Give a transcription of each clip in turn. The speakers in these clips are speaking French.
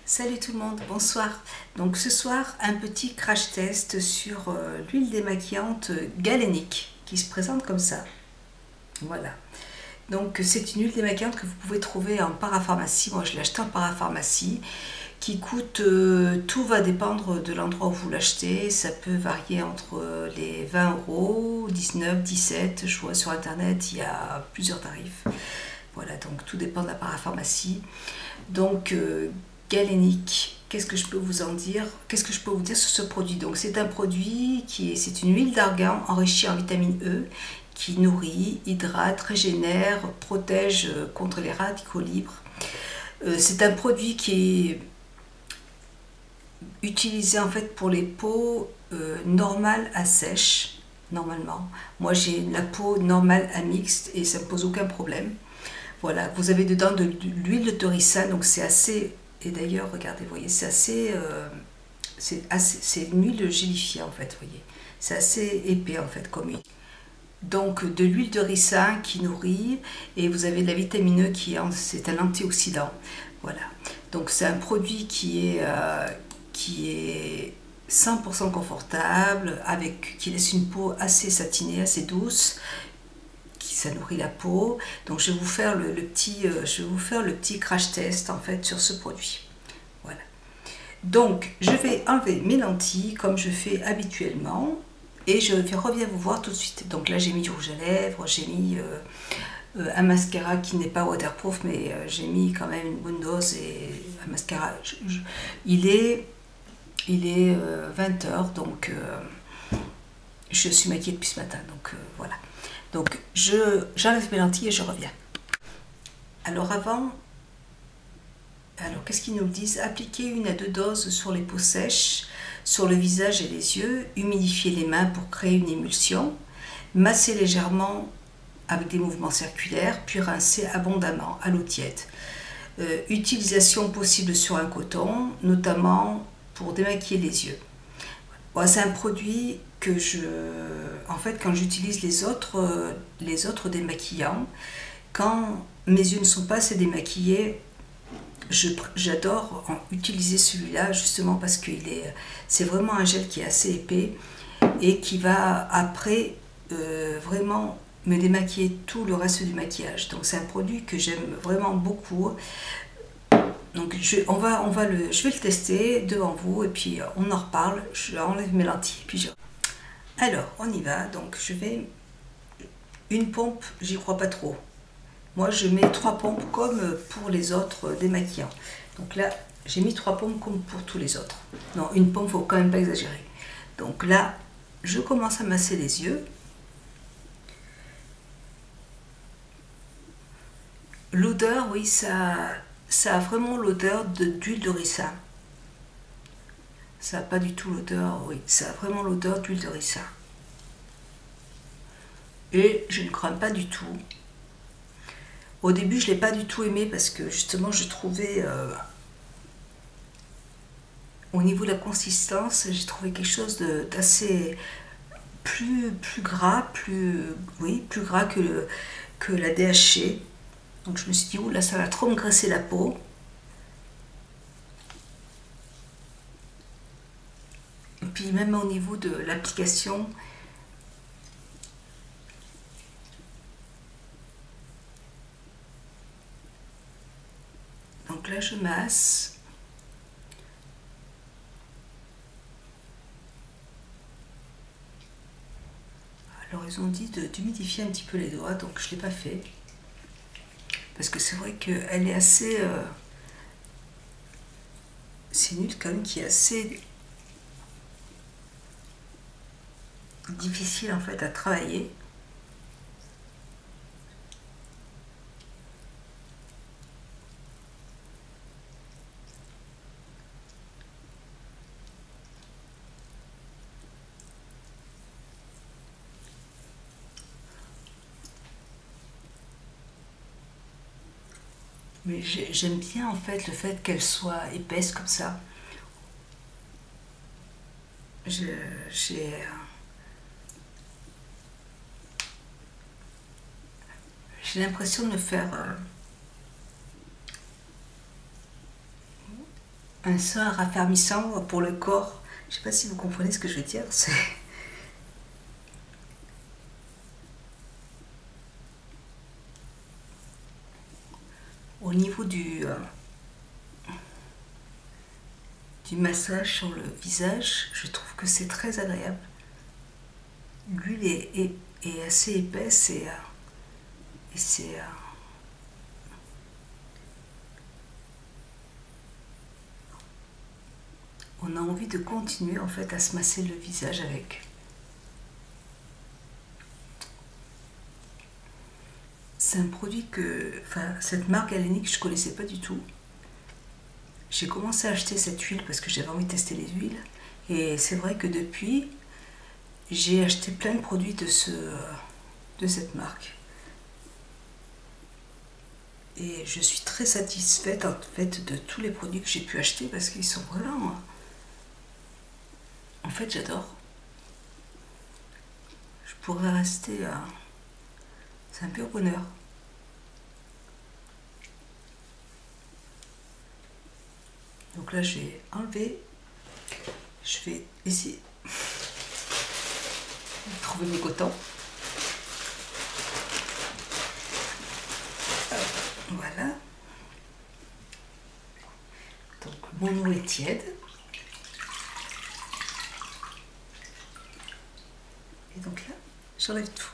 Salut tout le monde, bonsoir. Donc ce soir, un petit crash test sur l'huile démaquillante galénique qui se présente comme ça. Voilà. Donc c'est une huile démaquillante que vous pouvez trouver en parapharmacie. Moi je l'ai achetée en parapharmacie qui coûte, tout va dépendre de l'endroit où vous l'achetez. Ça peut varier entre les 20 euros, 19, 17. Je vois sur internet, il y a plusieurs tarifs. Voilà, donc tout dépend de la parapharmacie. Donc galénique, qu'est-ce que je peux vous en dire? Qu'est-ce que je peux vous dire sur ce produit? Donc c'est un produit c'est une huile d'argan enrichie en vitamine E qui nourrit, hydrate, régénère, protège contre les radicaux libres. C'est un produit qui est utilisé en fait pour les peaux normales à sèche, normalement. Moi j'ai la peau normale à mixte et ça ne me pose aucun problème. Voilà, vous avez dedans de l'huile de torissa, donc c'est assez, et d'ailleurs regardez, vous voyez, c'est une huile gélifiée en fait, vous voyez, c'est assez épais en fait comme huile. Donc de l'huile de ricin qui nourrit, et vous avez de la vitamine E c'est un antioxydant. Voilà, donc c'est un produit qui est 100% confortable, qui laisse une peau assez satinée, assez douce. Ça nourrit la peau. Donc je vais vous faire le petit crash test en fait sur ce produit. Voilà. Donc je vais enlever mes lentilles comme je fais habituellement et reviens vous voir tout de suite. Donc là j'ai mis du rouge à lèvres, j'ai mis un mascara qui n'est pas waterproof, mais j'ai mis quand même une bonne dose, et un mascara. Il est 20 h, donc je suis maquillée depuis ce matin, donc voilà. Donc j'enlève mes lentilles et je reviens. Alors qu'est-ce qu'ils nous disent? Appliquer 1 à 2 doses sur les peaux sèches, sur le visage et les yeux, humidifier les mains pour créer une émulsion, masser légèrement avec des mouvements circulaires, puis rincer abondamment à l'eau tiède. Utilisation possible sur un coton, notamment pour démaquiller les yeux. Bon, c'est un produit que en fait, quand j'utilise les autres démaquillants, quand mes yeux ne sont pas assez démaquillés, j'adore utiliser celui-là justement parce que c'est vraiment un gel qui est assez épais et qui va après vraiment me démaquiller tout le reste du maquillage. Donc c'est un produit que j'aime vraiment beaucoup. Donc je vais le tester devant vous et puis on en reparle. Je enlève mes lentilles et puis Alors on y va. Donc je vais une pompe, j'y crois pas trop. Moi je mets 3 pompes comme pour les autres démaquillants. Donc là j'ai mis 3 pompes comme pour tous les autres. Non, une pompe, faut quand même pas exagérer. Donc là je commence à masser les yeux. L'odeur, oui, ça a vraiment l'odeur d'huile de ricin. Ça n'a pas du tout l'odeur, oui, ça a vraiment l'odeur d'huile de ricin. Et je ne crains pas du tout. Au début, je ne l'ai pas du tout aimé parce que justement, je trouvais, au niveau de la consistance, j'ai trouvé quelque chose d'assez plus gras, plus gras que la DHC. Donc je me suis dit, oula, ça va trop me graisser la peau. Et puis même au niveau de l'application, donc là je masse. Alors ils ont dit d'humidifier un petit peu les doigts, donc je ne l'ai pas fait. Parce que c'est vrai qu'elle est assez... c'est une huile quand même qui est assez difficile en fait à travailler. Mais j'aime bien en fait le fait qu'elle soit épaisse comme ça. J'ai l'impression de faire un soin raffermissant pour le corps. Je ne sais pas si vous comprenez ce que je veux dire. Au niveau du massage sur le visage, je trouve que c'est très agréable. L'huile est assez épaisse et c'est... on a envie de continuer en fait à se masser le visage avec. C'est un produit que, enfin, cette marque Galénic, je ne connaissais pas du tout. J'ai commencé à acheter cette huile parce que j'avais envie de tester les huiles. Et c'est vrai que depuis, j'ai acheté plein de produits de cette marque. Et je suis très satisfaite en fait de tous les produits que j'ai pu acheter parce qu'ils sont vraiment... En fait, j'adore. Je pourrais rester... C'est un pur bonheur. Donc là, je vais enlever. Je vais essayer de trouver mes cotons. Voilà. Donc mon eau est tiède. Et donc là, j'enlève tout.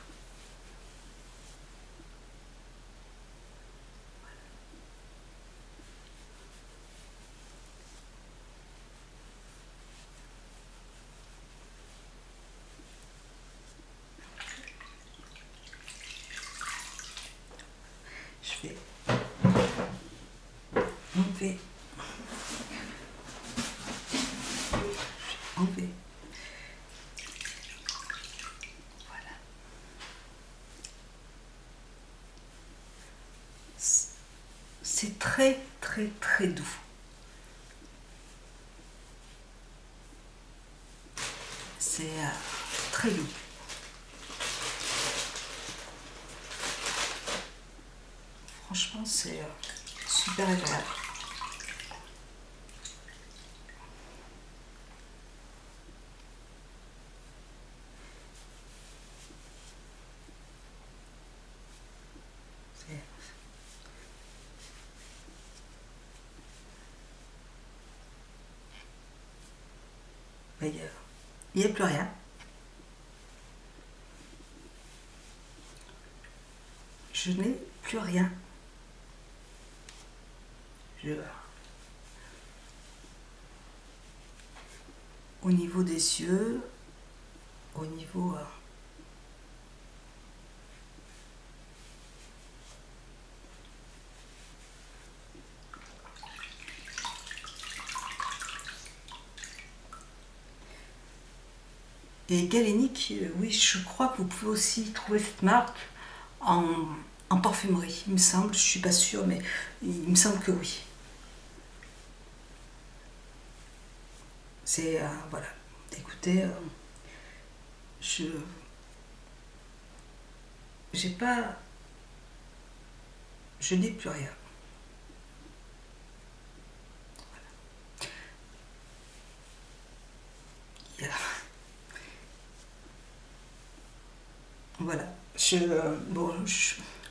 Je vais enlever. Voilà. C'est très très très doux. C'est très doux. Franchement, c'est super agréable. Il n'y a plus rien. Je n'ai plus rien. Au niveau des yeux, au niveau... Et Galénic, oui, je crois que vous pouvez aussi trouver cette marque en parfumerie, il me semble, je suis pas sûre, mais il me semble que oui. C'est, voilà, écoutez, j'ai pas, je n'ai plus rien. Voilà. Voilà.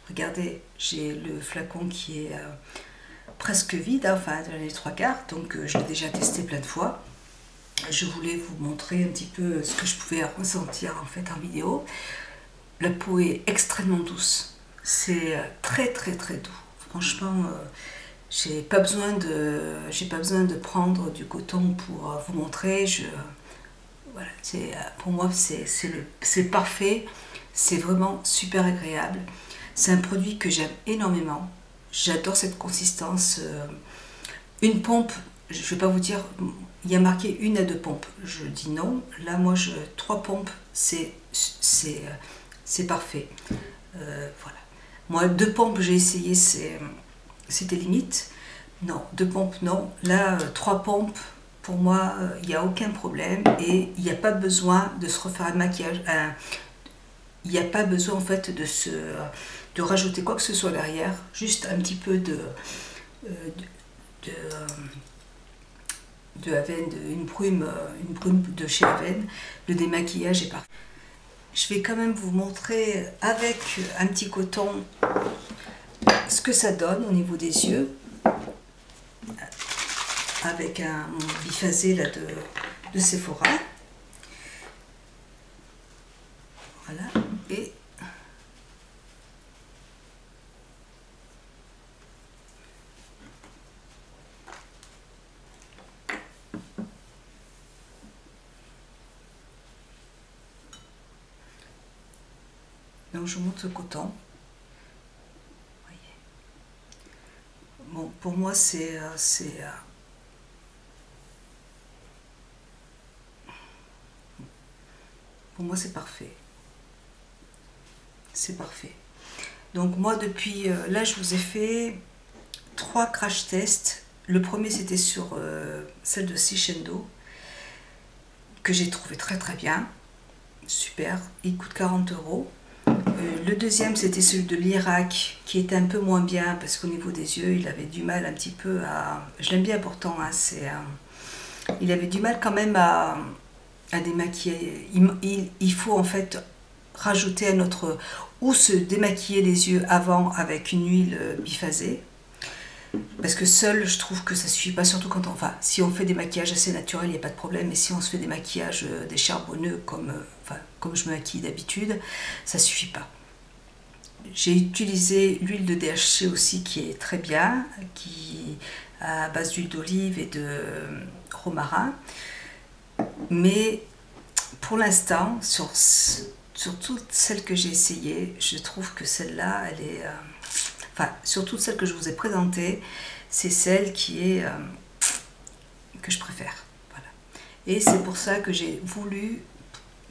Regardez, j'ai le flacon qui est presque vide, hein, enfin dans les 3/4, donc je l'ai déjà testé plein de fois. Je voulais vous montrer un petit peu ce que je pouvais ressentir en fait en vidéo. La peau est extrêmement douce, c'est très très très doux. Franchement, j'ai pas besoin de prendre du coton pour vous montrer. Voilà, pour moi c'est parfait, c'est vraiment super agréable. C'est un produit que j'aime énormément. J'adore cette consistance. Une pompe, je ne vais pas vous dire, il y a marqué 1 à 2 pompes. Je dis non. Là, moi, 3 pompes, c'est parfait. Voilà. Moi, 2 pompes, j'ai essayé, c'était limite. Non, 2 pompes, non. Là, 3 pompes, pour moi, il n'y a aucun problème. Et il n'y a pas besoin de se refaire un maquillage. Il n'y a pas besoin, en fait, de rajouter quoi que ce soit derrière. Juste un petit peu de Avène, une brume de chez Avène. Le démaquillage est parfait. Je vais quand même vous montrer avec un petit coton ce que ça donne au niveau des yeux. Avec un biphasé là de Sephora. Voilà. Et donc je monte le coton. Voyez. Bon, pour moi pour moi c'est parfait. C'est parfait. Donc moi depuis là je vous ai fait 3 crash tests. Le premier c'était sur celle de Sishendo que j'ai trouvé très bien, super, il coûte 40 €. Le deuxième c'était celui de l'Irak qui était un peu moins bien parce qu'au niveau des yeux il avait du mal un petit peu à... Je l'aime bien pourtant, hein, il avait du mal quand même à démaquiller. Il faut en fait rajouter un autre, ou se démaquiller les yeux avant avec une huile biphasée. Parce que seul, je trouve que ça suffit pas, surtout quand on... Enfin, si on fait des maquillages assez naturels, il n'y a pas de problème, mais si on se fait des maquillages des charbonneux, comme je me maquille d'habitude, ça suffit pas. J'ai utilisé l'huile de DHC aussi, qui est très bien, qui à base d'huile d'olive et de romarin. Mais pour l'instant, sur toutes celles que j'ai essayées, je trouve que celle-là, elle est... Enfin, sur toutes celles que je vous ai présentées, c'est celle qui est que je préfère. Voilà. Et c'est pour ça que j'ai voulu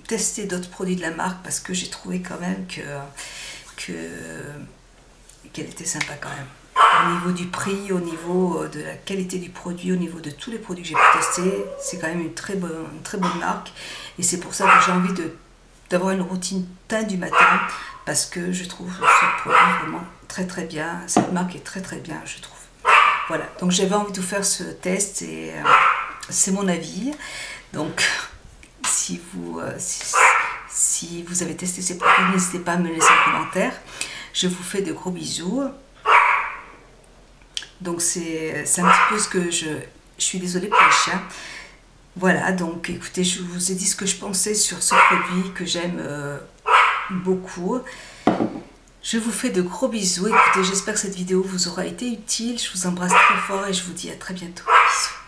tester d'autres produits de la marque, parce que j'ai trouvé quand même qu'elle était sympa quand même. Au niveau du prix, au niveau de la qualité du produit, au niveau de tous les produits que j'ai pu tester, c'est quand même une très bonne marque. Et c'est pour ça que j'ai envie d'avoir une routine teint du matin, parce que je trouve ce produit vraiment très bien. Cette marque est très bien, je trouve. Voilà, donc j'avais envie de vous faire ce test et c'est mon avis. Donc si vous avez testé ces produits, n'hésitez pas à me laisser un commentaire. Je vous fais de gros bisous. Donc c'est un petit peu ce que je suis désolée pour les chiens. Voilà, donc écoutez, je vous ai dit ce que je pensais sur ce produit que j'aime beaucoup. Je vous fais de gros bisous. Écoutez, j'espère que cette vidéo vous aura été utile. Je vous embrasse très fort et je vous dis à très bientôt. Bisous.